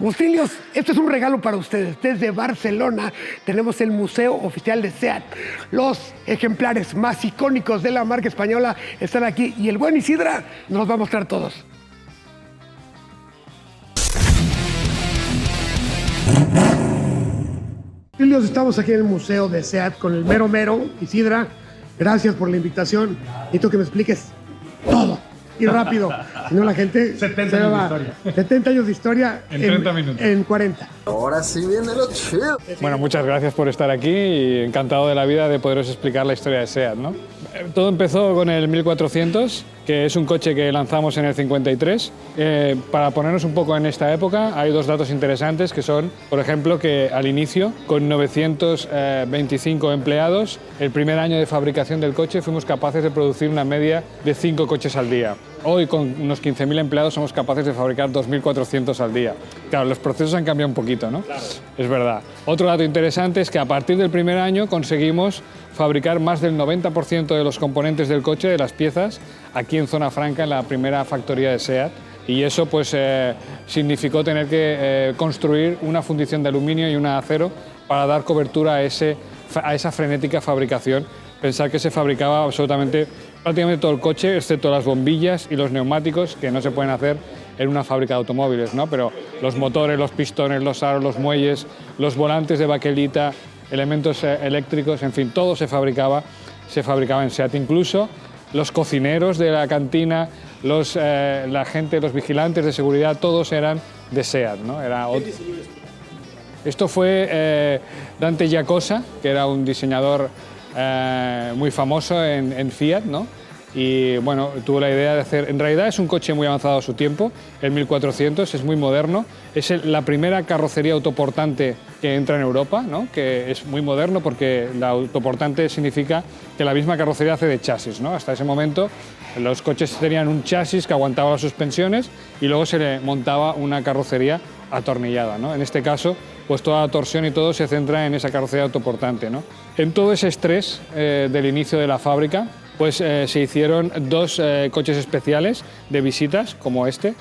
Mostrillos, esto es un regalo para ustedes. Desde Barcelona tenemos el Museo Oficial de SEAT. Los ejemplares más icónicos de la marca española están aquí y el buen Isidra nos los va a mostrar todos. Mostrillos, estamos aquí en el Museo de SEAT con el mero mero. Isidra, gracias por la invitación. Necesito que me expliques todo. Y rápido, si no la gente 70 años de historia. 70 años de historia en 30 minutos. En 40. Ahora sí viene lo chido. Bueno, muchas gracias por estar aquí y encantado de la vida de poderos explicar la historia de SEAT, ¿no? Todo empezó con el 1400, que es un coche que lanzamos en el 53. Para ponernos un poco en esta época, hay dos datos interesantes que son, por ejemplo, que al inicio, con 925 empleados, el primer año de fabricación del coche fuimos capaces de producir una media de 5 coches al día. Hoy, con unos 15.000 empleados, somos capaces de fabricar 2.400 al día. Claro, los procesos han cambiado un poquito, ¿no? Claro. Es verdad. Otro dato interesante es que a partir del primer año conseguimos fabricar más del 90% de los componentes del coche, de las piezas, aquí en Zona Franca, en la primera factoría de SEAT. Y eso pues, significó tener que construir una fundición de aluminio y una de acero para dar cobertura a esa frenética fabricación. Pensar que se fabricaba absolutamente prácticamente todo el coche, excepto las bombillas y los neumáticos, que no se pueden hacer en una fábrica de automóviles, ¿no? Pero los motores, los pistones, los aros, los muelles, los volantes de baquelita, elementos eléctricos, en fin, todo se fabricaba en SEAT. Incluso los cocineros de la cantina, la gente, los vigilantes de seguridad, todos eran de SEAT, ¿no? Esto fue Dante Giacosa, que era un diseñador muy famoso en Fiat, ¿no? Y bueno, tuvo la idea de hacer... En realidad es un coche muy avanzado a su tiempo, el 1400, es muy moderno. Es la primera carrocería autoportante que entra en Europa, ¿no? Que es muy moderno porque la autoportante significa que la misma carrocería hace de chasis, ¿no? Hasta ese momento los coches tenían un chasis que aguantaba las suspensiones y luego se le montaba una carrocería atornillada, ¿no? En este caso, pues toda la torsión y todo se centra en esa carrocería autoportante, ¿no? En todo ese estrés del inicio de la fábrica, pues se hicieron dos coches especiales de visitas, como este.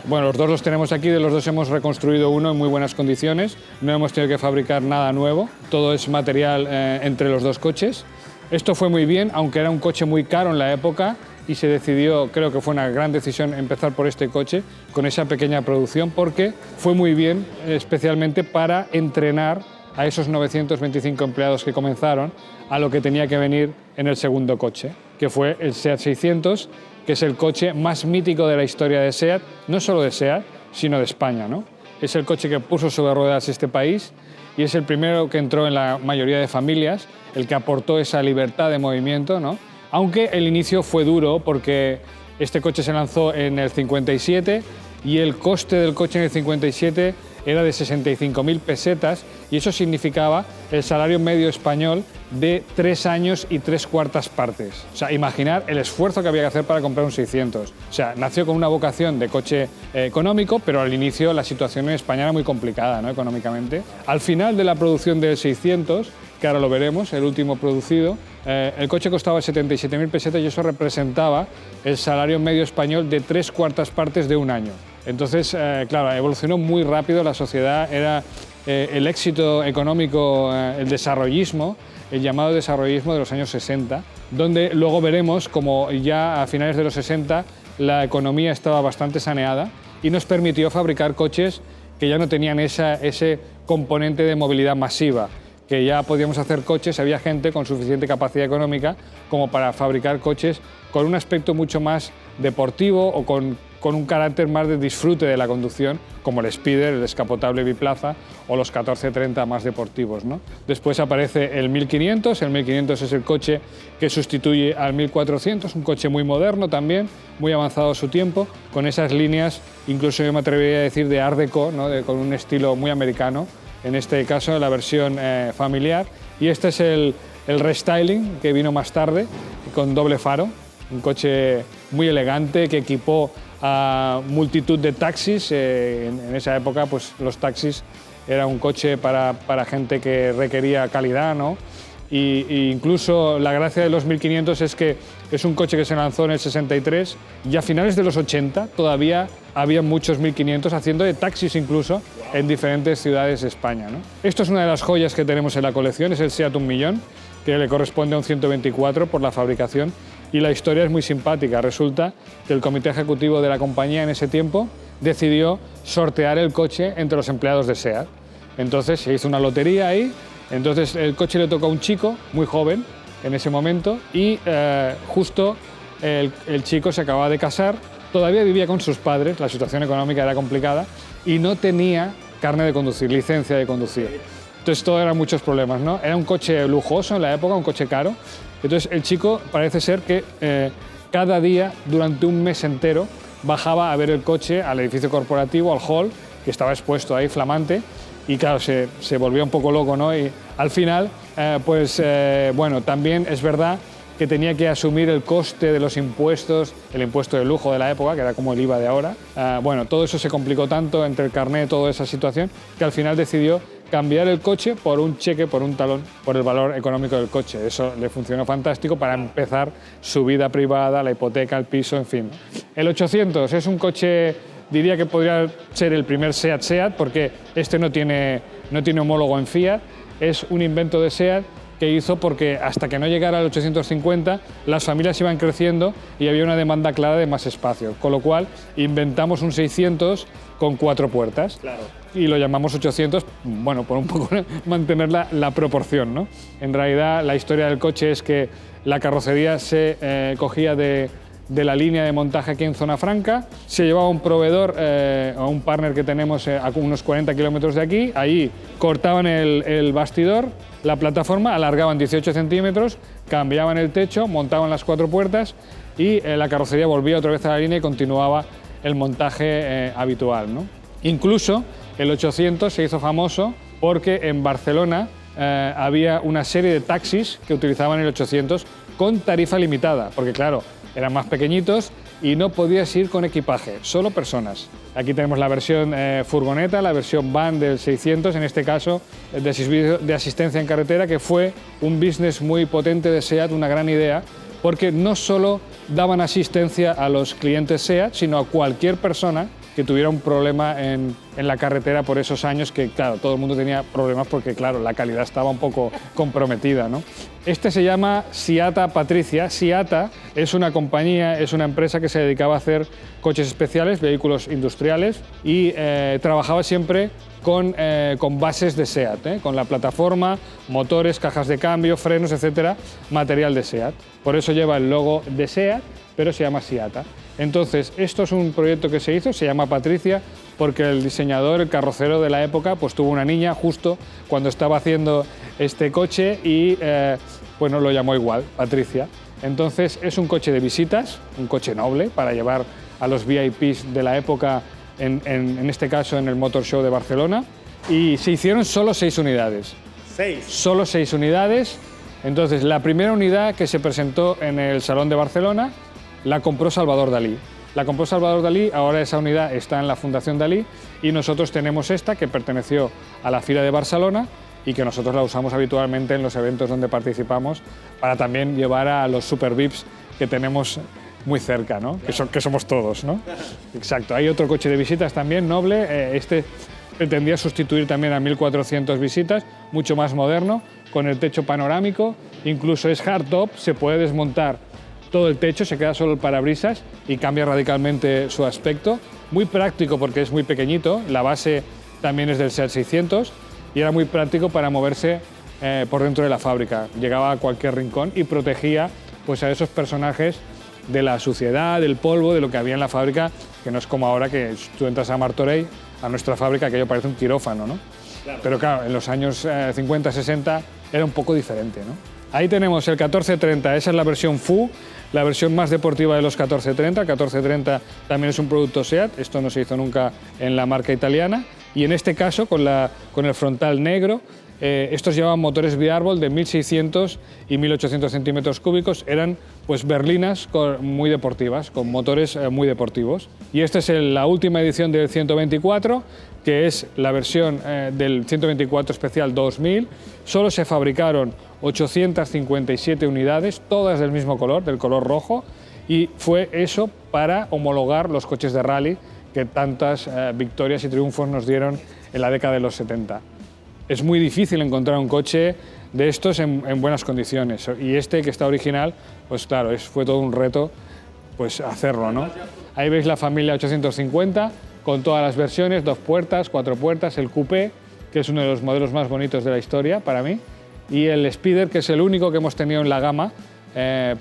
Bueno, los dos los tenemos aquí, de los dos hemos reconstruido uno en muy buenas condiciones, no hemos tenido que fabricar nada nuevo, todo es material entre los dos coches. Esto fue muy bien, aunque era un coche muy caro en la época, y se decidió, creo que fue una gran decisión, empezar por este coche con esa pequeña producción, porque fue muy bien, especialmente para entrenar a esos 925 empleados que comenzaron a lo que tenía que venir en el segundo coche, que fue el SEAT 600, que es el coche más mítico de la historia de SEAT, no solo de SEAT, sino de España, ¿no? Es el coche que puso sobre ruedas este país y es el primero que entró en la mayoría de familias, el que aportó esa libertad de movimiento, ¿no? Aunque el inicio fue duro porque este coche se lanzó en el 57 y el coste del coche en el 57 era de 65.000 pesetas y eso significaba el salario medio español de 3 años y 3/4 partes. O sea, imaginar el esfuerzo que había que hacer para comprar un 600. O sea, nació con una vocación de coche económico, pero al inicio la situación en España era muy complicada, ¿no? Económicamente. Al final de la producción del 600, que ahora lo veremos, el último producido, el coche costaba 77.000 pesetas y eso representaba el salario medio español de 3/4 partes de un año. Entonces, claro, evolucionó muy rápido la sociedad, era el éxito económico, el desarrollismo, el llamado desarrollismo de los años 60, donde luego veremos como ya a finales de los 60 la economía estaba bastante saneada y nos permitió fabricar coches que ya no tenían ese componente de movilidad masiva, que ya podíamos hacer coches, había gente con suficiente capacidad económica como para fabricar coches con un aspecto mucho más deportivo o con un carácter más de disfrute de la conducción, como el Spider, el descapotable biplaza, o los 1430 más deportivos, ¿no? Después aparece el 1500, el 1500 es el coche que sustituye al 1400, un coche muy moderno también, muy avanzado a su tiempo, con esas líneas, incluso yo me atrevería a decir de Art Deco, ¿no? Con un estilo muy americano, en este caso la versión familiar, y este es el restyling que vino más tarde, con doble faro, un coche muy elegante que equipó a multitud de taxis. En esa época pues, los taxis era un coche para gente que requería calidad, ¿no? y incluso la gracia de los 1500 es que es un coche que se lanzó en el 63 y a finales de los 80 todavía había muchos 1500 haciendo de taxis incluso en diferentes ciudades de España, ¿no? Esto es una de las joyas que tenemos en la colección, es el SEAT 1 Millón, que le corresponde a un 124 por la fabricación, y la historia es muy simpática. Resulta que el comité ejecutivo de la compañía en ese tiempo decidió sortear el coche entre los empleados de SEAT. Entonces se hizo una lotería ahí, entonces el coche le tocó a un chico muy joven en ese momento y justo el chico se acababa de casar, todavía vivía con sus padres, la situación económica era complicada y no tenía carnet de conducir, licencia de conducir. Entonces todo eran muchos problemas, ¿no? Era un coche lujoso en la época, un coche caro. Entonces el chico parece ser que cada día, durante un mes entero, bajaba a ver el coche al edificio corporativo, al hall, que estaba expuesto ahí, flamante, y claro, se volvía un poco loco, ¿no? Y al final, bueno, también es verdad que tenía que asumir el coste de los impuestos, el impuesto de lujo de la época, que era como el IVA de ahora. Bueno, todo eso se complicó tanto entre el carnet, toda esa situación, que al final decidió cambiar el coche por un cheque, por un talón, por el valor económico del coche. Eso le funcionó fantástico para empezar su vida privada, la hipoteca, el piso, en fin. El 800 es un coche, diría que podría ser el primer SEAT, porque este no tiene homólogo en Fiat, es un invento de SEAT que hizo porque hasta que no llegara al 850 las familias iban creciendo y había una demanda clara de más espacio, con lo cual inventamos un 600 con 4 puertas. Claro. Y lo llamamos 800, bueno, por un poco mantener la proporción, ¿no? En realidad la historia del coche es que la carrocería se cogía de la línea de montaje aquí en Zona Franca, se llevaba a un proveedor o un partner que tenemos a unos 40 kilómetros de aquí, ahí cortaban el bastidor, la plataforma, alargaban 18 centímetros, cambiaban el techo, montaban las 4 puertas y la carrocería volvía otra vez a la línea y continuaba el montaje habitual, ¿no? Incluso el 800 se hizo famoso porque en Barcelona había una serie de taxis que utilizaban el 800 con tarifa limitada, porque claro, eran más pequeñitos y no podías ir con equipaje, solo personas. Aquí tenemos la versión furgoneta, la versión van del 600, en este caso de asistencia en carretera, que fue un business muy potente de SEAT, una gran idea, porque no solo daban asistencia a los clientes SEAT, sino a cualquier persona que tuviera un problema en la carretera por esos años que, claro, todo el mundo tenía problemas porque, claro, la calidad estaba un poco comprometida, ¿no? Este se llama Siata Patricia. Siata es una compañía, es una empresa que se dedicaba a hacer coches especiales, vehículos industriales y trabajaba siempre con bases de SEAT, con la plataforma, motores, cajas de cambio, frenos, etcétera, material de SEAT. Por eso lleva el logo de SEAT, pero se llama Siata. Entonces, esto es un proyecto que se hizo, se llama Patricia, porque el diseñador, el carrocero de la época, pues tuvo una niña justo cuando estaba haciendo este coche y bueno, lo llamó igual, Patricia. Entonces, es un coche de visitas, un coche noble para llevar a los VIPs de la época, en este caso en el Motor Show de Barcelona, y se hicieron solo 6 unidades. ¿6? Solo 6 unidades. Entonces, la primera unidad que se presentó en el Salón de Barcelona la compró Salvador Dalí. La compró Salvador Dalí, ahora esa unidad está en la Fundación Dalí y nosotros tenemos esta que perteneció a la Fira de Barcelona y que nosotros la usamos habitualmente en los eventos donde participamos para también llevar a los super VIPs que tenemos muy cerca, ¿no? Que somos todos, ¿no? Exacto. Hay otro coche de visitas también, noble. Este pretendía sustituir también a 1400 visitas, mucho más moderno, con el techo panorámico, incluso es hardtop, se puede desmontar todo el techo, se queda solo el parabrisas y cambia radicalmente su aspecto. Muy práctico porque es muy pequeñito, la base también es del SEAT 600 y era muy práctico para moverse por dentro de la fábrica. Llegaba a cualquier rincón y protegía pues, a esos personajes de la suciedad, del polvo, de lo que había en la fábrica, que no es como ahora que tú entras a Martorell, a nuestra fábrica, aquello parece un quirófano, ¿no? Claro. Pero claro, en los años 50, 60 era un poco diferente, ¿no? Ahí tenemos el 1430, esa es la versión FU, la versión más deportiva de los 1430. El 1430 también es un producto SEAT, esto no se hizo nunca en la marca italiana. Y en este caso, con el frontal negro, estos llevaban motores biárbol de 1.600 y 1.800 centímetros cúbicos. Eran pues berlinas muy deportivas, con motores muy deportivos. Y esta es la última edición del 124, que es la versión del 124 especial 2000. Solo se fabricaron 857 unidades, todas del mismo color, del color rojo, y fue eso para homologar los coches de rally que tantas victorias y triunfos nos dieron en la década de los 70. Es muy difícil encontrar un coche de estos en buenas condiciones, y este, que está original, pues claro, fue todo un reto pues hacerlo, ¿no? Ahí veis la familia 850 con todas las versiones, 2 puertas, 4 puertas, el coupé, que es uno de los modelos más bonitos de la historia para mí, y el Spider, que es el único que hemos tenido en la gama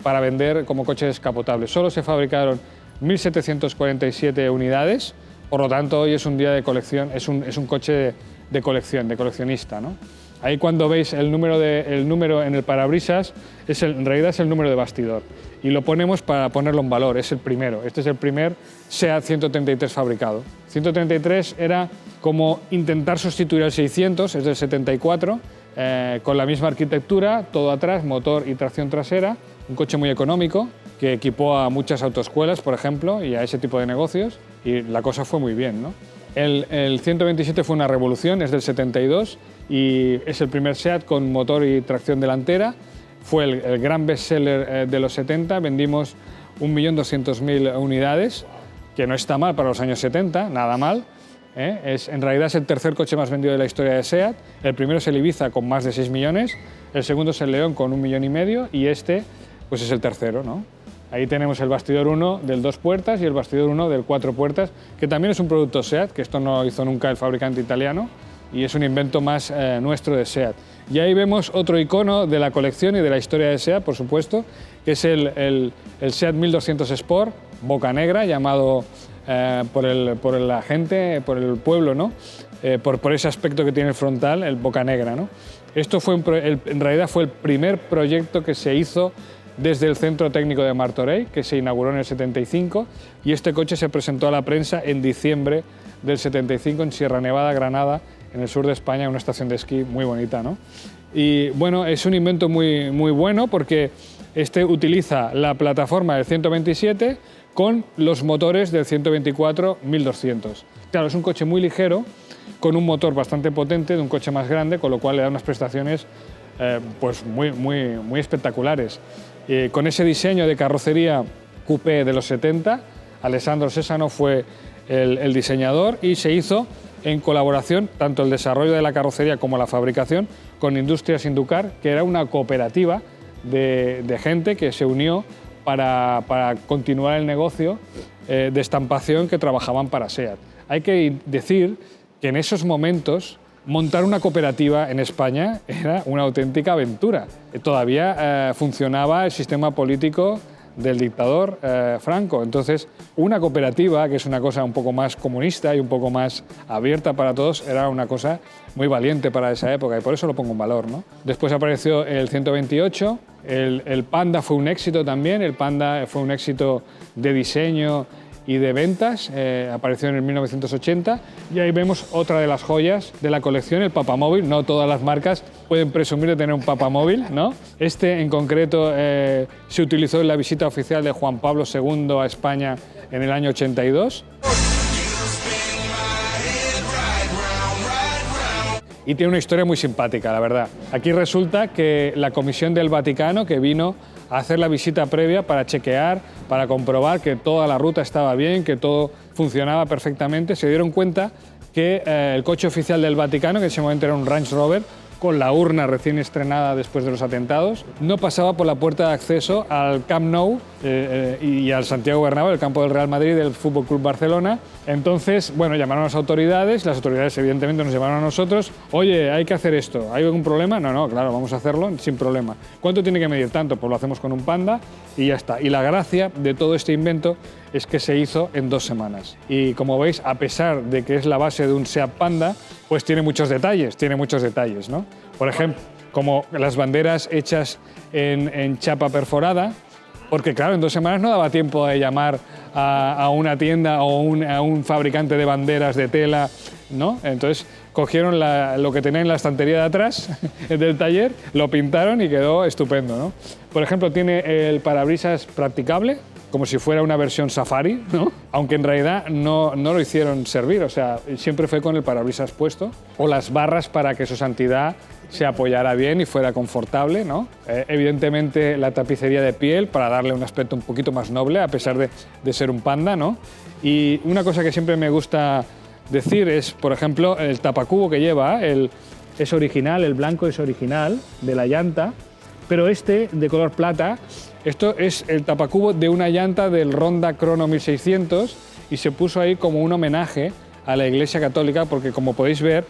para vender como coche descapotable. Solo se fabricaron 1.747 unidades, por lo tanto hoy es un día de colección, es un coche de colección, de coleccionista, ¿no? Ahí cuando veis el número en el parabrisas, en realidad es el número de bastidor, y lo ponemos para ponerlo en valor, es el primero. Este es el primer SEAT 133 fabricado. 133 era como intentar sustituir al 600, es del 74, con la misma arquitectura, todo atrás, motor y tracción trasera, un coche muy económico que equipó a muchas autoescuelas, por ejemplo, y a ese tipo de negocios, y la cosa fue muy bien, ¿no? El 127 fue una revolución, es del 72 y es el primer SEAT con motor y tracción delantera. Fue el gran bestseller de los 70, vendimos 1.200.000 unidades, que no está mal para los años 70, nada mal. En realidad es el tercer coche más vendido de la historia de SEAT. El primero es el Ibiza con más de 6 millones, el segundo es el León con 1,5 millones y este pues es el tercero, ¿no? Ahí tenemos el bastidor 1 del 2 puertas y el bastidor 1 del 4 puertas, que también es un producto SEAT, que esto no lo hizo nunca el fabricante italiano, y es un invento más nuestro de SEAT. Y ahí vemos otro icono de la colección y de la historia de SEAT, por supuesto, que es el SEAT 1200 Sport, boca negra, llamado por la gente, por el pueblo, ¿no? Por ese aspecto que tiene el frontal, el boca negra, ¿no? Esto fue en realidad fue el primer proyecto que se hizo desde el Centro Técnico de Martorell, que se inauguró en el 75, y este coche se presentó a la prensa en diciembre del 75 en Sierra Nevada, Granada, en el sur de España, en una estación de esquí muy bonita, ¿no? Y bueno, es un invento muy, muy bueno porque este utiliza la plataforma del 127 con los motores del 124 1200. Claro, es un coche muy ligero, con un motor bastante potente de un coche más grande, con lo cual le da unas prestaciones pues muy espectaculares. Con ese diseño de carrocería coupé de los 70, Alessandro Cesano fue el diseñador y se hizo en colaboración tanto el desarrollo de la carrocería como la fabricación con Industrias Inducar, que era una cooperativa de gente que se unió para continuar el negocio de estampación que trabajaban para SEAT. Hay que decir que en esos momentos montar una cooperativa en España era una auténtica aventura. Todavía funcionaba el sistema político del dictador Franco. Entonces, una cooperativa, que es una cosa un poco más comunista y un poco más abierta para todos, era una cosa muy valiente para esa época y por eso lo pongo en valor, ¿no? Después apareció el 128, el Panda fue un éxito también, el Panda fue un éxito de diseño y de ventas, apareció en el 1980 y ahí vemos otra de las joyas de la colección, el Papamóvil. No todas las marcas pueden presumir de tener un Papamóvil, ¿no? Este en concreto se utilizó en la visita oficial de Juan Pablo II a España en el año 82. Y tiene una historia muy simpática, la verdad. Aquí resulta que la Comisión del Vaticano, que vino a hacer la visita previa para chequear, para comprobar que toda la ruta estaba bien, que todo funcionaba perfectamente, se dieron cuenta que el coche oficial del Vaticano, que en ese momento era un Range Rover, con la urna recién estrenada después de los atentados, no pasaba por la puerta de acceso al Camp Nou y al Santiago Bernabéu, el campo del Real Madrid, del Fútbol Club Barcelona. Entonces, bueno, llamaron a las autoridades evidentemente nos llamaron a nosotros. Oye, hay que hacer esto, ¿hay algún problema? No, claro, vamos a hacerlo sin problema. ¿Cuánto tiene que medir? Tanto, pues lo hacemos con un Panda y ya está. Y la gracia de todo este invento es que se hizo en 2 semanas. Y como veis, a pesar de que es la base de un SEAT Panda, pues tiene muchos detalles, ¿no? Por ejemplo, como las banderas hechas en chapa perforada, porque claro, en 2 semanas no daba tiempo de llamar a una tienda o a un fabricante de banderas de tela ¿no? Entonces cogieron lo que tenían en la estantería de atrás del taller, lo pintaron y quedó estupendo, ¿no? Por ejemplo, tiene el parabrisas practicable, como si fuera una versión Safari, ¿no? Aunque en realidad no lo hicieron servir, o sea, siempre fue con el parabrisas puesto, o las barras para que su santidad se apoyara bien y fuera confortable, ¿no? Evidentemente la tapicería de piel para darle un aspecto un poquito más noble, a pesar de ser un panda, ¿no? Y una cosa que siempre me gusta decir es, por ejemplo, el tapacubo que lleva, es original, el blanco es original de la llanta, pero este, de color plata, esto es el tapacubo de una llanta del Ronda Chrono 1600 y se puso ahí como un homenaje a la Iglesia Católica porque, como podéis ver,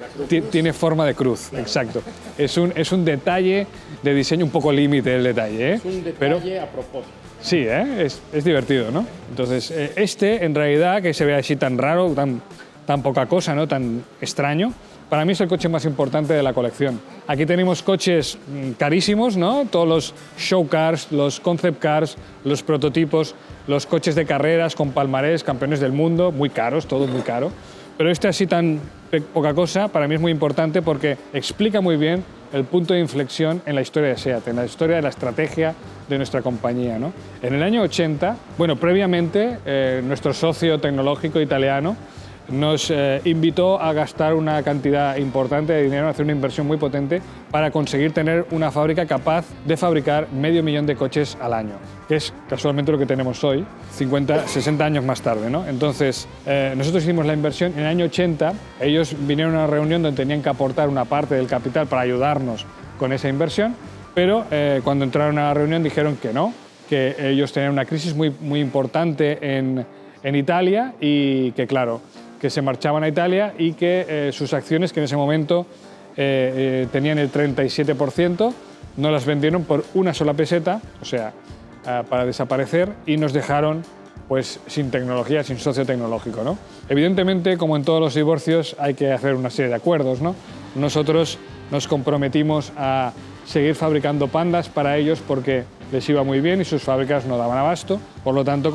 tiene forma de cruz. Claro. Exacto. Es un detalle de diseño un poco límite el detalle, ¿eh? Es un detalle a propósito. Sí, ¿eh? Es divertido, ¿no? Entonces, en realidad, que se ve así tan raro, tan poca cosa, ¿no? Tan extraño, para mí es el coche más importante de la colección. Aquí tenemos coches carísimos, ¿no? Todos los show cars, los concept cars, los prototipos, los coches de carreras con palmarés, campeones del mundo, muy caros, todo muy caro. Pero este así tan poca cosa, para mí es muy importante porque explica muy bien el punto de inflexión en la historia de SEAT, en la historia de la estrategia de nuestra compañía, ¿no? En el año 80, bueno, previamente, nuestro socio tecnológico italiano nos invitó a gastar una cantidad importante de dinero, a hacer una inversión muy potente para conseguir tener una fábrica capaz de fabricar 500.000 de coches al año, que es casualmente lo que tenemos hoy, 50, 60 años más tarde, ¿no? Entonces, nosotros hicimos la inversión en el año 80, ellos vinieron a una reunión donde tenían que aportar una parte del capital para ayudarnos con esa inversión, pero cuando entraron a la reunión dijeron que no, que ellos tenían una crisis muy importante en Italia y que, claro, que se marchaban a Italia y que sus acciones, que en ese momento tenían el 37%, no las vendieron por una sola peseta, o sea, para desaparecer, y nos dejaron pues sin tecnología, sin socio tecnológico, ¿no? Evidentemente, como en todos los divorcios, hay que hacer una serie de acuerdos, ¿no? Nosotros nos comprometimos a seguir fabricando pandas para ellos porque les iba muy bien y sus fábricas no daban abasto, por lo tanto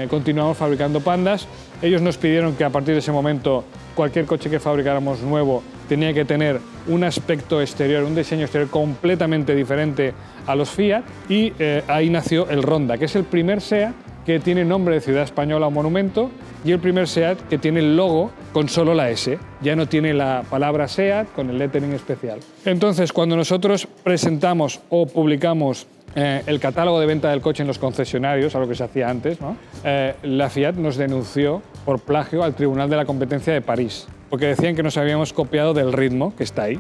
continuamos fabricando pandas. Ellos nos pidieron que a partir de ese momento cualquier coche que fabricáramos nuevo tenía que tener un aspecto exterior, un diseño exterior completamente diferente a los Fiat y ahí nació el Ronda, que es el primer SEAT que tiene nombre de ciudad española o monumento y el primer SEAT que tiene el logo con solo la S. Ya no tiene la palabra SEAT con el lettering especial. Entonces, cuando nosotros presentamos o publicamos el catálogo de venta del coche en los concesionarios, algo que se hacía antes, ¿no? La Fiat nos denunció por plagio al Tribunal de la Competencia de París, porque decían que nos habíamos copiado del ritmo que está ahí.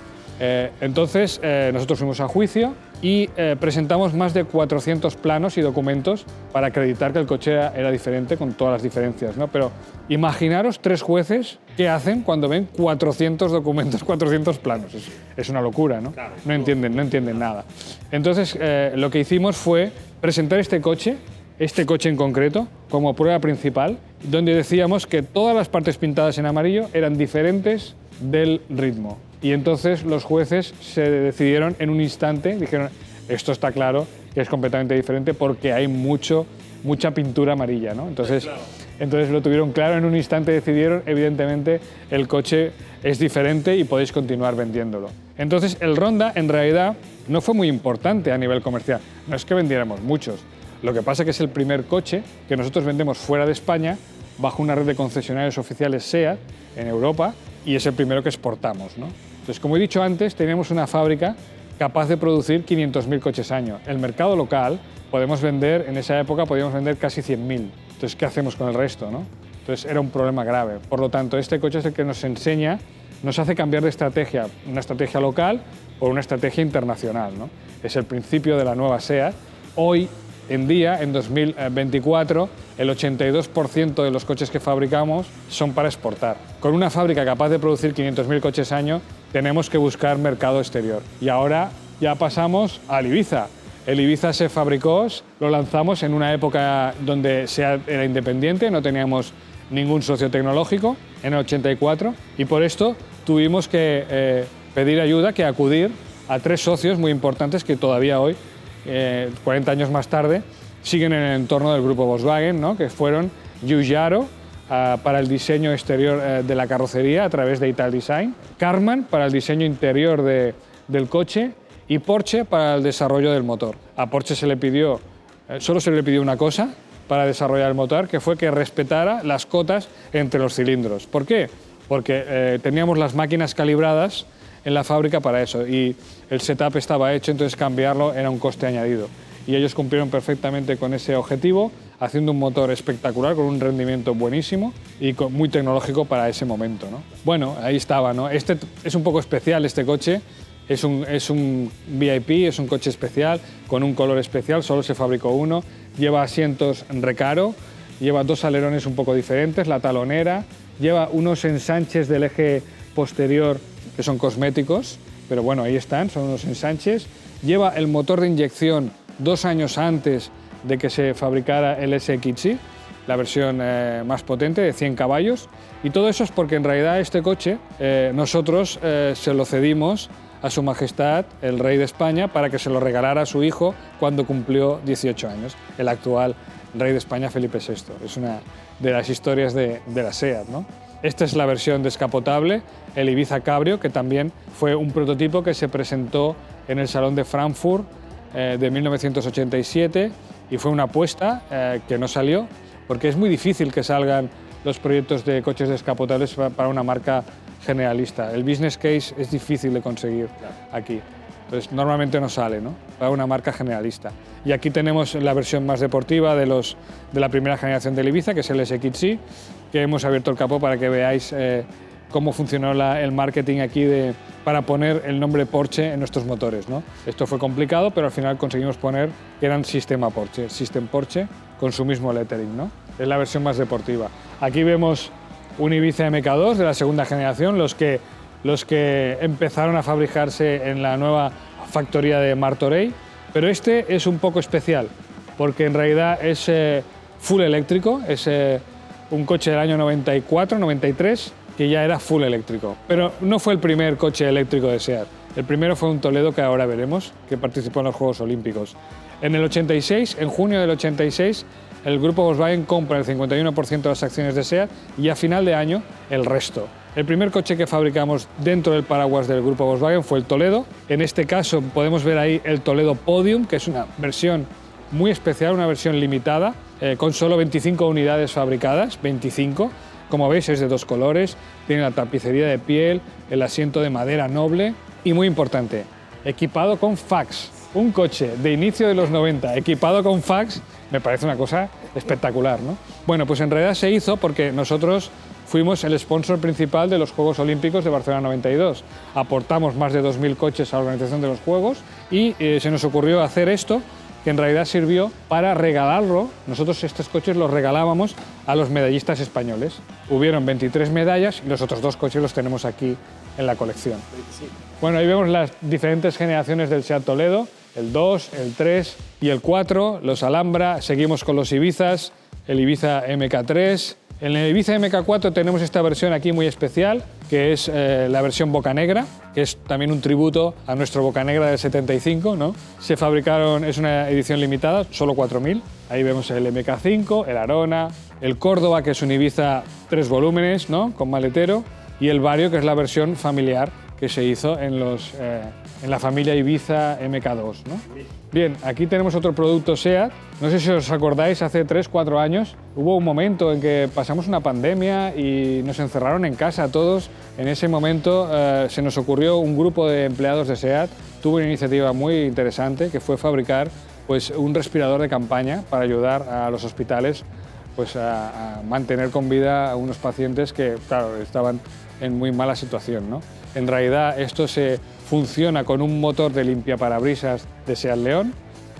Entonces, nosotros fuimos a juicio y presentamos más de 400 planos y documentos para acreditar que el coche era diferente, con todas las diferencias, ¿no? Pero imaginaros 3 jueces qué hacen cuando ven 400 documentos, 400 planos. Es una locura, ¿no? Claro, no entienden nada. Entonces, lo que hicimos fue presentar este coche en concreto, como prueba principal, donde decíamos que todas las partes pintadas en amarillo eran diferentes del ritmo. Y entonces los jueces se decidieron en un instante, dijeron, esto está claro que es completamente diferente porque hay mucha pintura amarilla, ¿no? Entonces lo tuvieron claro, en un instante decidieron, evidentemente el coche es diferente y podéis continuar vendiéndolo. Entonces el Ronda en realidad no fue muy importante a nivel comercial, no es que vendiéramos muchos, lo que pasa es que es el primer coche que nosotros vendemos fuera de España bajo una red de concesionarios oficiales SEAT en Europa y es el primero que exportamos, ¿no? Entonces, como he dicho antes, teníamos una fábrica capaz de producir 500.000 coches año. El mercado local, en esa época podíamos vender casi 100.000. Entonces, ¿qué hacemos con el resto, no? Entonces, era un problema grave. Por lo tanto, este coche es el que nos enseña, nos hace cambiar de estrategia, una estrategia local por una estrategia internacional, ¿no? Es el principio de la nueva SEAT. Hoy en día, en 2024, el 82% de los coches que fabricamos son para exportar. Con una fábrica capaz de producir 500.000 coches año, tenemos que buscar mercado exterior. Y ahora ya pasamos al Ibiza. El Ibiza se fabricó, lo lanzamos en una época donde SEAT era independiente, no teníamos ningún socio tecnológico, en el 84, y por esto tuvimos que pedir ayuda, que acudir a 3 socios muy importantes que todavía hoy, 40 años más tarde, siguen en el entorno del grupo Volkswagen, ¿no? Que fueron Giugiaro, para el diseño exterior de la carrocería a través de Italdesign, Karmann para el diseño interior del coche y Porsche para el desarrollo del motor. A Porsche solo se le pidió una cosa para desarrollar el motor, que fue que respetara las cotas entre los cilindros. ¿Por qué? Porque teníamos las máquinas calibradas en la fábrica para eso y el setup estaba hecho, entonces cambiarlo era un coste añadido. Y ellos cumplieron perfectamente con ese objetivo, haciendo un motor espectacular, con un rendimiento buenísimo y muy tecnológico para ese momento, ¿no? Bueno, ahí estaba, ¿no? Este es un poco especial, este coche. Es un VIP, es un coche especial, con un color especial, solo se fabricó uno. Lleva asientos Recaro, lleva 2 alerones un poco diferentes, la talonera, lleva unos ensanches del eje posterior que son cosméticos, pero bueno, ahí están, son unos ensanches. Lleva el motor de inyección 2 años antes de que se fabricara el SXi, la versión más potente de 100 caballos. Y todo eso es porque en realidad este coche nosotros se lo cedimos a Su Majestad, el Rey de España, para que se lo regalara a su hijo cuando cumplió 18 años, el actual Rey de España, Felipe VI. Es una de las historias de la SEAT, ¿no? Esta es la versión descapotable, el Ibiza Cabrio, que también fue un prototipo que se presentó en el Salón de Frankfurt de 1987 y fue una apuesta que no salió, porque es muy difícil que salgan los proyectos de coches descapotables para una marca generalista. El business case es difícil de conseguir aquí. Entonces, normalmente no sale, ¿no? Para una marca generalista. Y aquí tenemos la versión más deportiva de la primera generación del Ibiza, que es el SXi, que hemos abierto el capó para que veáis cómo funcionó el marketing aquí para poner el nombre Porsche en nuestros motores, ¿no? Esto fue complicado, pero al final conseguimos poner que eran System Porsche, con su mismo lettering, ¿no? Es la versión más deportiva. Aquí vemos un Ibiza MK2 de la segunda generación, los que empezaron a fabricarse en la nueva factoría de Martorell, pero este es un poco especial, porque en realidad es full eléctrico, es un coche del año 94-93, que ya era full eléctrico. Pero no fue el primer coche eléctrico de SEAT. El primero fue un Toledo, que ahora veremos, que participó en los Juegos Olímpicos. En el 86, en junio del 86, el grupo Volkswagen compra el 51% de las acciones de SEAT y a final de año el resto. El primer coche que fabricamos dentro del paraguas del grupo Volkswagen fue el Toledo. En este caso podemos ver ahí el Toledo Podium, que es una versión muy especial, una versión limitada, con solo 25 unidades fabricadas, 25. Como veis es de 2 colores, tiene la tapicería de piel, el asiento de madera noble y muy importante, equipado con fax. Un coche de inicio de los 90 equipado con fax me parece una cosa espectacular, ¿no? Bueno, pues en realidad se hizo porque nosotros fuimos el sponsor principal de los Juegos Olímpicos de Barcelona 92. Aportamos más de 2.000 coches a la organización de los Juegos y se nos ocurrió hacer esto, que en realidad sirvió para regalarlo. Nosotros estos coches los regalábamos a los medallistas españoles. Hubieron 23 medallas y los otros 2 coches los tenemos aquí en la colección. Bueno, ahí vemos las diferentes generaciones del SEAT Toledo, el 2, el 3 y el 4, los Alhambra. Seguimos con los Ibizas, el Ibiza MK3. En el Ibiza MK4 tenemos esta versión aquí muy especial, que es la versión Bocanegra, que es también un tributo a nuestro Bocanegra del 75, ¿no? Se fabricaron, es una edición limitada, solo 4.000. Ahí vemos el MK5, el Arona, el Córdoba, que es un Ibiza 3 volúmenes, ¿no? Con maletero, y el Vario, que es la versión familiar que se hizo en la familia Ibiza MK2, ¿no? Bien, aquí tenemos otro producto SEAT. No sé si os acordáis, hace 3-4 años hubo un momento en que pasamos una pandemia y nos encerraron en casa todos. En ese momento se nos ocurrió, un grupo de empleados de SEAT tuvo una iniciativa muy interesante, que fue fabricar pues, un respirador de campaña para ayudar a los hospitales pues, a mantener con vida a unos pacientes que, claro, estaban en muy mala situación, ¿no? En realidad esto se funciona con un motor de limpiaparabrisas de SEAT León,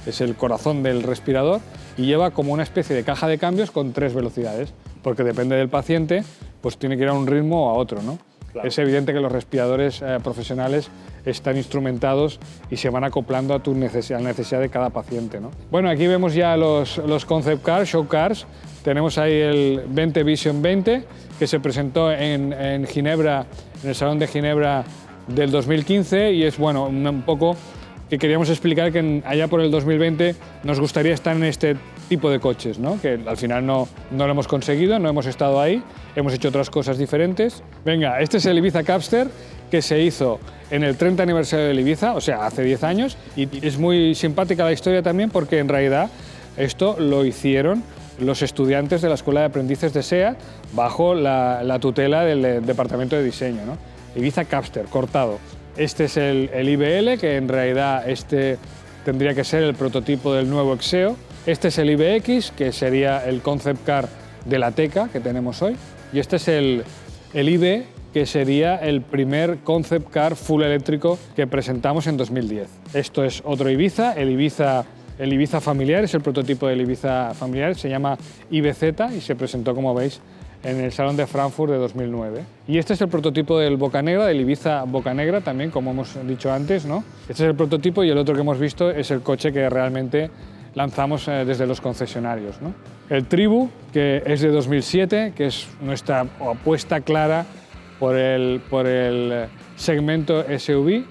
es el corazón del respirador, y lleva como una especie de caja de cambios con 3 velocidades, porque depende del paciente, pues tiene que ir a un ritmo o a otro, ¿no? Claro. Es evidente que los respiradores profesionales están instrumentados y se van acoplando a la necesidad de cada paciente, ¿no? Bueno, aquí vemos ya los concept cars, show cars. Tenemos ahí el 20 Vision 20, que se presentó en Ginebra, en el Salón de Ginebra del 2015, y es bueno, un poco que queríamos explicar que allá por el 2020 nos gustaría estar en este tipo de coches, ¿no? Que al final no lo hemos conseguido, no hemos estado ahí, hemos hecho otras cosas diferentes. Venga, este es el Ibiza Capster, que se hizo en el 30 aniversario del Ibiza, o sea, hace 10 años, y es muy simpática la historia también porque en realidad esto lo hicieron los estudiantes de la Escuela de Aprendices de SEAT bajo la tutela del Departamento de Diseño, ¿no? Ibiza Capster, cortado. Este es el IBL, que en realidad este tendría que ser el prototipo del nuevo Exeo. Este es el IBX, que sería el concept car de la Teca que tenemos hoy. Y este es el IB, que sería el primer concept car full eléctrico que presentamos en 2010. Esto es otro Ibiza, el Ibiza familiar, es el prototipo del Ibiza familiar, se llama IBZ y se presentó, como veis, en el Salón de Frankfurt de 2009. Y este es el prototipo del Bocanegra, del Ibiza Bocanegra también, como hemos dicho antes, ¿no? Este es el prototipo y el otro que hemos visto es el coche que realmente lanzamos desde los concesionarios, ¿no? El Tribu, que es de 2007, que es nuestra apuesta clara por el segmento SUV,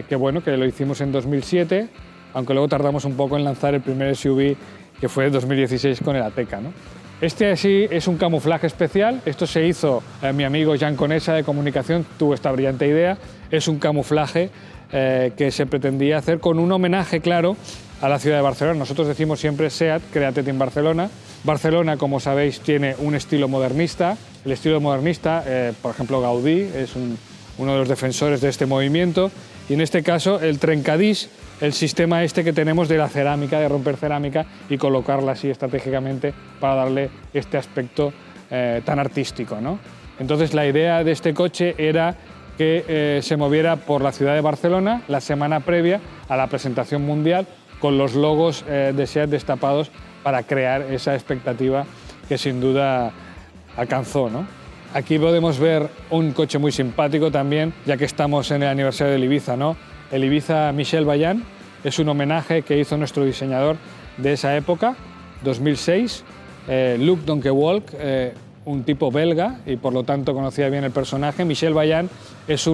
que bueno, que lo hicimos en 2007, aunque luego tardamos un poco en lanzar el primer SUV, que fue en 2016 con el Ateca, ¿no? Este sí es un camuflaje especial. Esto se hizo, mi amigo Jan Conesa de comunicación tuvo esta brillante idea. Es un camuflaje que se pretendía hacer con un homenaje claro a la ciudad de Barcelona. Nosotros decimos siempre SEAT, Created in Barcelona. Barcelona, como sabéis, tiene un estilo modernista. El estilo modernista, por ejemplo, Gaudí es uno de los defensores de este movimiento. Y en este caso, el trencadís, el sistema este que tenemos de la cerámica, de romper cerámica y colocarla así estratégicamente para darle este aspecto tan artístico, ¿no? Entonces, la idea de este coche era que se moviera por la ciudad de Barcelona la semana previa a la presentación mundial con los logos de SEAT destapados para crear esa expectativa que sin duda alcanzó, ¿no? Aquí podemos ver un coche muy simpático también, ya que estamos en el aniversario del Ibiza, ¿no? El Ibiza Michel Vaillant es un homenaje que hizo nuestro diseñador de esa época, 2006, Luc Donckewolk, un tipo belga y por lo tanto conocía bien el personaje. Michel Vaillant es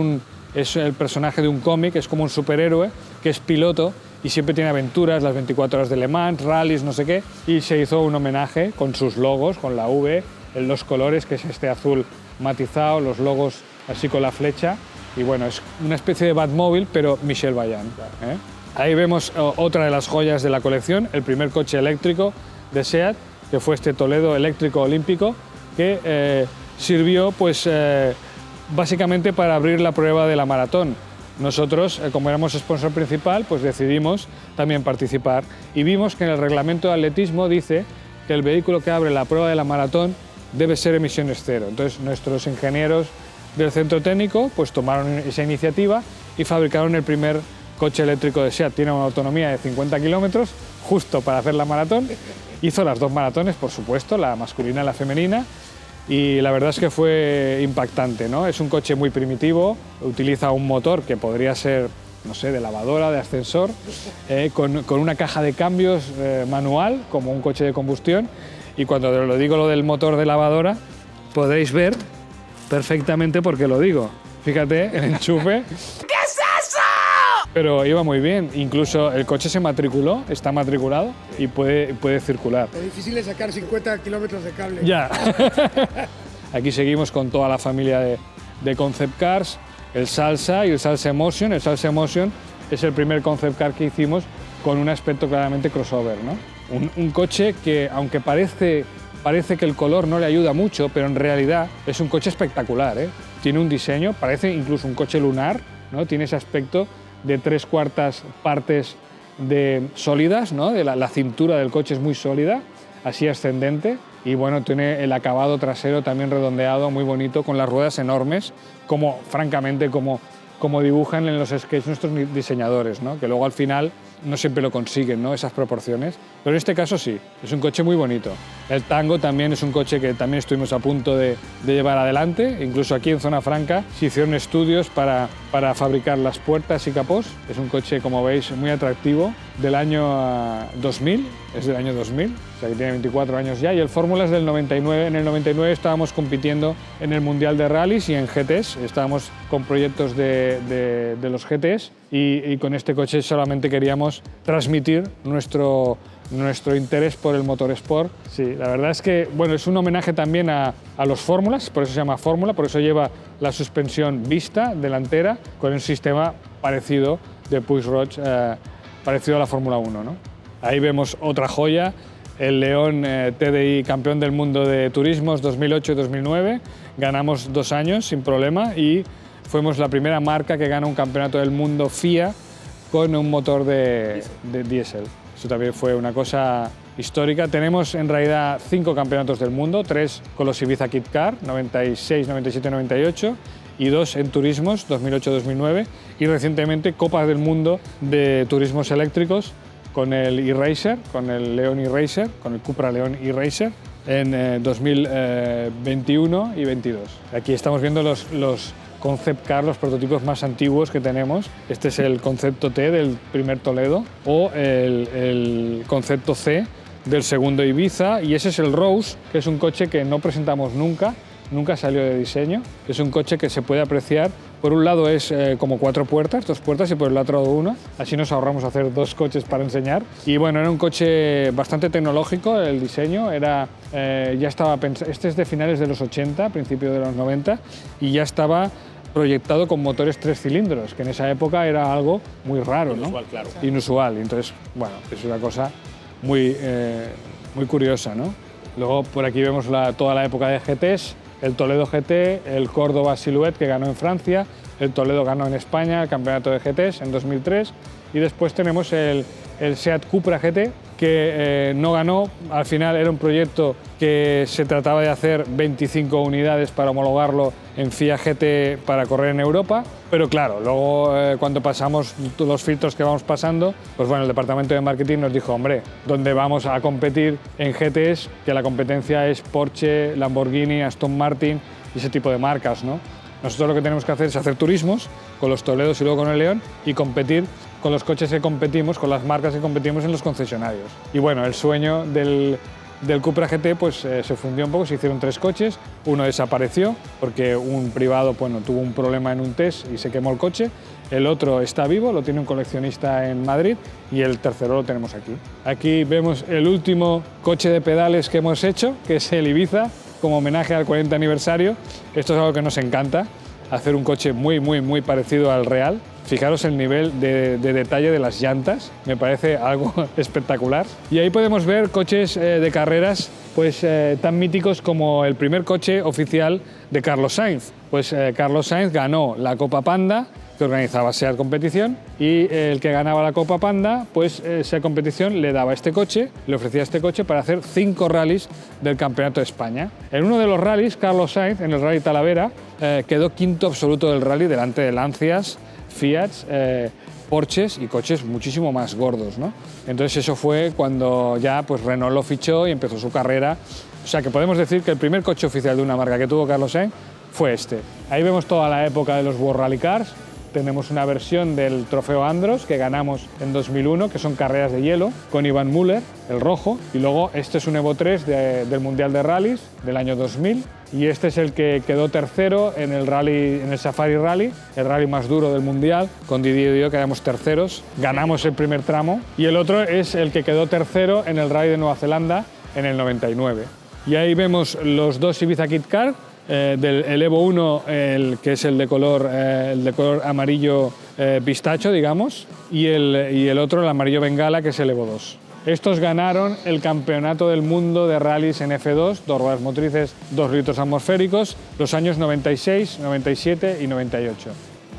el personaje de un cómic, es como un superhéroe que es piloto y siempre tiene aventuras, las 24 horas de Le Mans, rallies, no sé qué, y se hizo un homenaje con sus logos, con la V, en los colores, que es este azul matizado, los logos así con la flecha, y bueno, es una especie de Batmóvil, pero Michel Vaillant, ¿eh? Ahí vemos otra de las joyas de la colección, el primer coche eléctrico de SEAT, que fue este Toledo eléctrico olímpico, que sirvió pues, básicamente para abrir la prueba de la maratón. Nosotros, como éramos sponsor principal, pues decidimos también participar y vimos que en el reglamento de atletismo dice que el vehículo que abre la prueba de la maratón debe ser emisiones cero. Entonces, nuestros ingenieros del centro técnico pues, tomaron esa iniciativa y fabricaron el primer coche eléctrico de SEAT. Tiene una autonomía de 50 kilómetros, justo para hacer la maratón. Hizo las dos maratones, por supuesto, la masculina y la femenina, y la verdad es que fue impactante, ¿no? Es un coche muy primitivo, utiliza un motor que podría ser, no sé, de lavadora, de ascensor, con una caja de cambios manual, como un coche de combustión, y cuando lo digo lo del motor de lavadora, podréis ver perfectamente por qué lo digo. Fíjate, el enchufe. ¿Qué es eso? Pero iba muy bien, incluso el coche se matriculó, está matriculado y puede circular. Es difícil sacar 50 kilómetros de cable. Ya. Aquí seguimos con toda la familia de concept cars, el Salsa y el Salsa Emotion. El Salsa Emotion es el primer concept car que hicimos con un aspecto claramente crossover, ¿no? Un coche que, aunque parece que el color no le ayuda mucho, pero en realidad es un coche espectacular, ¿eh? Tiene un diseño, parece incluso un coche lunar, ¿no? Tiene ese aspecto de 3/4 partes sólidas, ¿no? La cintura del coche es muy sólida, así ascendente, y bueno, tiene el acabado trasero también redondeado, muy bonito, con las ruedas enormes, francamente como dibujan en los sketches nuestros diseñadores, ¿no? Que luego al final no siempre lo consiguen, ¿no? Esas proporciones, pero en este caso sí, es un coche muy bonito. El Tango también es un coche que también estuvimos a punto de llevar adelante, incluso aquí en Zona Franca se hicieron estudios para fabricar las puertas y capós. Es un coche, como veis, muy atractivo, del año 2000, es del año 2000, o sea que tiene 24 años ya, y el Fórmula es del 99. En el 99 estábamos compitiendo en el Mundial de Rallys y en GTs, estábamos con proyectos de los GTs, y con este coche solamente queríamos transmitir nuestro nuestro interés por el motorsport. Sí, la verdad es que bueno, es un homenaje también a los fórmulas, por eso se llama Fórmula, por eso lleva la suspensión vista delantera con un sistema parecido de push-rods, parecido a la Fórmula 1, ¿no? Ahí vemos otra joya, el León TDI campeón del mundo de turismos 2008 y 2009. Ganamos 2 años sin problema y fuimos la primera marca que gana un campeonato del mundo FIA con un motor de diésel. Eso también fue una cosa histórica. Tenemos en realidad 5 campeonatos del mundo, 3 con los Ibiza Kit Car, 96, 97, 98, y 2 en turismos, 2008, 2009, y recientemente Copas del Mundo de turismos eléctricos con el e-Racer, con el León e-Racer, con el Cupra León e-Racer, en 2021 y 22. Aquí estamos viendo los Concept Car, los prototipos más antiguos que tenemos. Este es el Concepto T del primer Toledo o el Concepto C del segundo Ibiza, y ese es el Rose, que es un coche que no presentamos nunca salió de diseño. Es un coche que se puede apreciar. Por un lado es como 4 puertas, 2 puertas, y por el otro lado 1. Así nos ahorramos hacer 2 coches para enseñar. Y bueno, era un coche bastante tecnológico el diseño. Ya estaba este es de finales de los 80, principios de los 90, y ya estaba proyectado con motores 3 cilindros, que en esa época era algo muy raro, inusual, ¿no? Claro. Inusual. Entonces, bueno, es una cosa muy curiosa, ¿no? Luego por aquí vemos toda la época de GTs, el Toledo GT, el Córdoba Silhouette, que ganó en Francia, el Toledo ganó en España el campeonato de GTs en 2003, y después tenemos el Seat Cupra GT, que no ganó. Al final era un proyecto que se trataba de hacer 25 unidades para homologarlo en FIA GT para correr en Europa, pero claro, luego cuando pasamos los filtros que vamos pasando, pues bueno, el departamento de marketing nos dijo, hombre, ¿dónde vamos a competir en GTs? Que la competencia es Porsche, Lamborghini, Aston Martin y ese tipo de marcas, ¿no? Nosotros lo que tenemos que hacer es hacer turismos con los Toledos y luego con el León y competir con los coches que competimos, con las marcas que competimos en los concesionarios. Y bueno, el sueño del Cupra GT pues, se fundió un poco, se hicieron 3 coches, uno desapareció porque un privado tuvo un problema en un test y se quemó el coche, el otro está vivo, lo tiene un coleccionista en Madrid, y el tercero lo tenemos aquí. Aquí vemos el último coche de pedales que hemos hecho, que es el Ibiza, como homenaje al 40 aniversario. Esto es algo que nos encanta, hacer un coche muy parecido al real. Fijaros el nivel de detalle de las llantas, me parece algo espectacular. Y ahí podemos ver coches de carreras pues, tan míticos como el primer coche oficial de Carlos Sainz. Pues Carlos Sainz ganó la Copa Panda, que organizaba SEAT Competición, y el que ganaba la Copa Panda, pues SEAT Competición le daba este coche, le ofrecía este coche para hacer 5 rallies del Campeonato de España. En uno de los rallies, Carlos Sainz, en el Rally Talavera, quedó 5º absoluto del rally delante de Lancias, Fiats, Porsches y coches muchísimo más gordos, ¿no? Entonces eso fue cuando ya pues, Renault lo fichó y empezó su carrera. O sea que podemos decir que el primer coche oficial de una marca que tuvo Carlos Sainz fue este. Ahí vemos toda la época de los World Rally Cars. Tenemos una versión del Trofeo Andros que ganamos en 2001, que son carreras de hielo, con Ivan Müller, el rojo. Y luego este es un Evo 3 del Mundial de Rallys del año 2000. Y este es el que quedó tercero en el Safari Rally, el rally más duro del Mundial. Con Didier y yo quedamos terceros, ganamos el primer tramo. Y el otro es el que quedó tercero en el Rally de Nueva Zelanda en el 99. Y ahí vemos los 2 Ibiza Kit Car, el Evo 1, que es el de color amarillo pistacho, digamos, y el otro, el amarillo bengala, que es el Evo 2. Estos ganaron el Campeonato del Mundo de Rallys en F2, 2 ruedas motrices, 2 litros atmosféricos, los años 96, 97 y 98.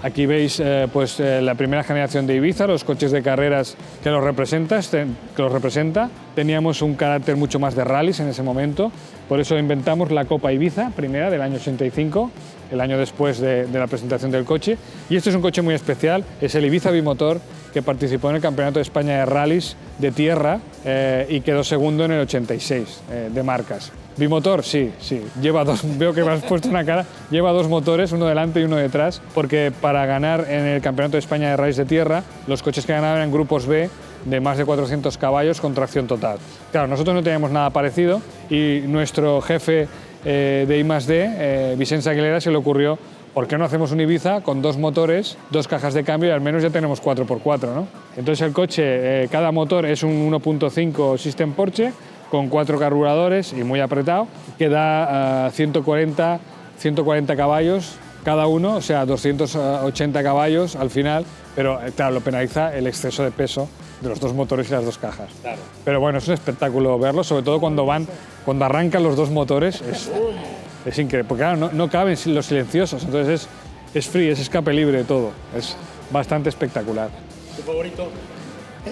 Aquí veis la primera generación de Ibiza, los coches de carreras que los representa. Teníamos un carácter mucho más de rallies en ese momento, por eso inventamos la Copa Ibiza, primera del año 85, el año después de la presentación del coche. Y este es un coche muy especial, es el Ibiza bimotor, que participó en el Campeonato de España de Rallys de tierra y quedó segundo en el 86 de marcas. Bimotor, sí, lleva 2, veo que me has puesto una cara, lleva 2 motores, uno delante y uno detrás, porque para ganar en el Campeonato de España de Rallys de tierra, los coches que ganaban eran grupos B de más de 400 caballos con tracción total. Claro, nosotros no teníamos nada parecido, y nuestro jefe de I+D, Vicenç Aguilera, se le ocurrió ¿por qué no hacemos un Ibiza con 2 motores, 2 cajas de cambio y al menos ya tenemos 4x4, ¿no? Entonces el coche, cada motor es un 1.5 System Porsche con 4 carburadores y muy apretado, que da 140 caballos cada uno, o sea, 280 caballos al final, pero claro, lo penaliza el exceso de peso de los 2 motores y las 2 cajas. Claro. Pero bueno, es un espectáculo verlo, sobre todo cuando arrancan los 2 motores, es increíble, porque claro, no caben los silenciosos, entonces es free, es escape libre todo, es bastante espectacular. ¿Tu favorito?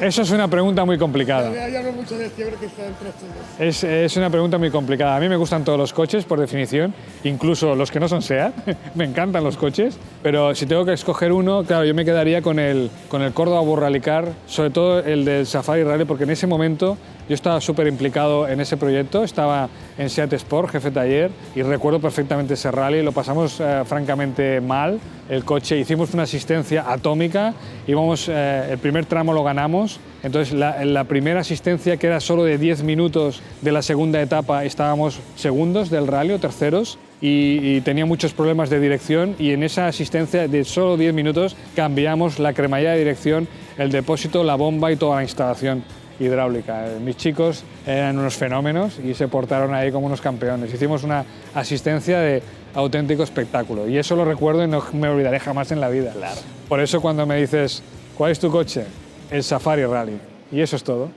Eso es una pregunta muy complicada. Ya hablo mucho de esto, yo creo que está entre estos dos. Es una pregunta muy complicada. A mí me gustan todos los coches, por definición, incluso los que no son SEAT. Me encantan los coches, pero si tengo que escoger uno, claro, yo me quedaría con el Córdoba World Rally Car, sobre todo el del Safari Rally, porque en ese momento yo estaba súper implicado en ese proyecto, estaba en SEAT Sport, jefe taller, y recuerdo perfectamente ese rally, lo pasamos francamente mal, el coche, hicimos una asistencia atómica, íbamos, el primer tramo lo ganamos, entonces la primera asistencia, que era solo de 10 minutos de la segunda etapa, estábamos segundos del rally o terceros, y tenía muchos problemas de dirección, y en esa asistencia de solo 10 minutos cambiamos la cremallera de dirección, el depósito, la bomba y toda la instalación hidráulica. Mis chicos eran unos fenómenos y se portaron ahí como unos campeones. Hicimos una asistencia de auténtico espectáculo y eso lo recuerdo y no me olvidaré jamás en la vida. Claro. Por eso cuando me dices, ¿cuál es tu coche? El Safari Rally. Y eso es todo.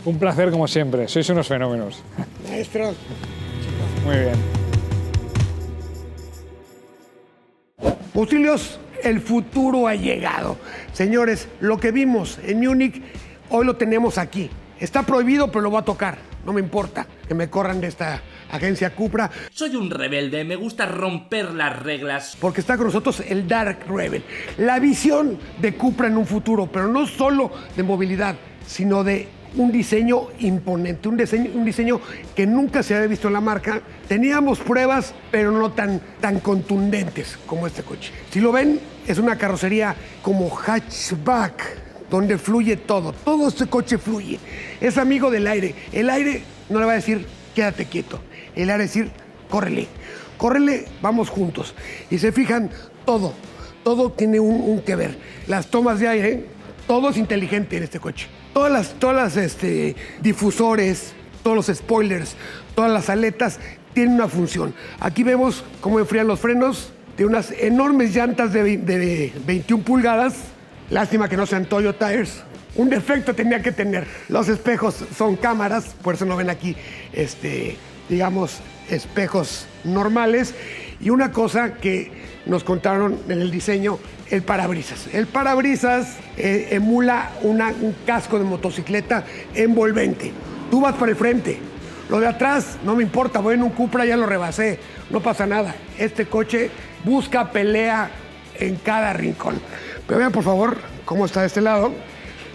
Un placer como siempre, sois unos fenómenos. Maestro. Muy bien. Musilios, el futuro ha llegado. Señores, lo que vimos en Múnich, hoy lo tenemos aquí. Está prohibido, pero lo voy a tocar. No me importa que me corran de esta agencia Cupra. Soy un rebelde, me gusta romper las reglas. Porque está con nosotros el Dark Rebel. La visión de Cupra en un futuro, pero no solo de movilidad, sino de un diseño imponente, un diseño que nunca se había visto en la marca. Teníamos pruebas, pero no tan contundentes como este coche. Si lo ven, es una carrocería como hatchback, donde fluye todo. Todo este coche fluye. Es amigo del aire. El aire no le va a decir, quédate quieto. El aire va a decir, córrele. Córrele, vamos juntos. Y se fijan, todo tiene un que ver. Las tomas de aire, todo es inteligente en este coche. Todas las difusores, todos los spoilers, todas las aletas tienen una función. Aquí vemos cómo enfrían los frenos. Tiene unas enormes llantas de 21 pulgadas. Lástima que no sean Toyo Tires. Un defecto tenía que tener. Los espejos son cámaras, por eso no ven aquí, digamos, espejos normales. Y una cosa que nos contaron en el diseño, el parabrisas. El parabrisas emula un casco de motocicleta envolvente. Tú vas para el frente. Lo de atrás no me importa, voy en un Cupra, ya lo rebasé. No pasa nada. Este coche busca pelea en cada rincón. Pero vean, por favor, cómo está de este lado.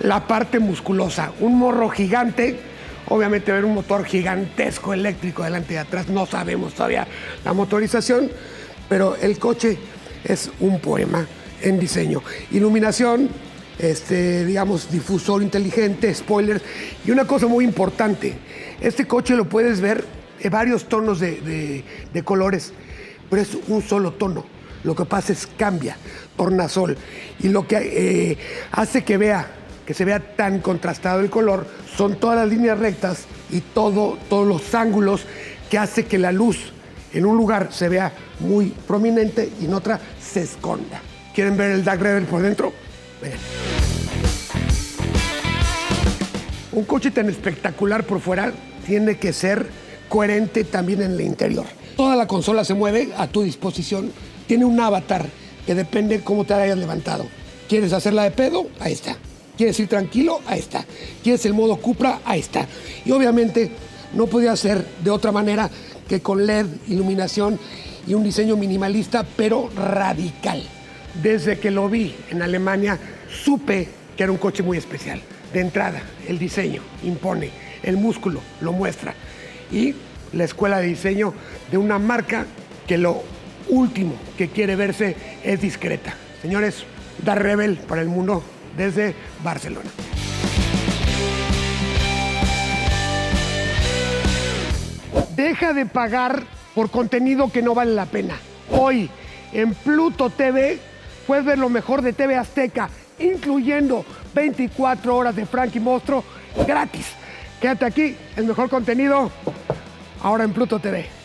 La parte musculosa. Un morro gigante. Obviamente ver un motor gigantesco eléctrico delante y atrás. No sabemos todavía la motorización, pero el coche es un poema en diseño. Iluminación, digamos, difusor inteligente, spoilers. Y una cosa muy importante, este coche lo puedes ver en varios tonos de colores, pero es un solo tono. Lo que pasa es cambia, tornasol. Y lo que hace que se vea tan contrastado el color son todas las líneas rectas y todos los ángulos que hace que la luz en un lugar se vea muy prominente y en otra se esconda. ¿Quieren ver el Dark Rebel por dentro? Vengan. Un coche tan espectacular por fuera tiene que ser coherente también en el interior. Toda la consola se mueve a tu disposición. Tiene un avatar que depende cómo te hayas levantado. ¿Quieres hacerla de pedo? Ahí está. ¿Quieres ir tranquilo? Ahí está. ¿Quieres el modo Cupra? Ahí está. Y obviamente no podía ser de otra manera que con LED, iluminación y un diseño minimalista, pero radical. Desde que lo vi en Alemania, supe que era un coche muy especial. De entrada, el diseño impone, el músculo lo muestra. Y la escuela de diseño de una marca que lo último que quiere verse es discreta. Señores, Dark Rebel para el mundo desde Barcelona. Deja de pagar por contenido que no vale la pena. Hoy, en Pluto TV. Puedes ver lo mejor de TV Azteca, incluyendo 24 horas de Frankie Monstruo gratis. Quédate aquí, el mejor contenido ahora en Pluto TV.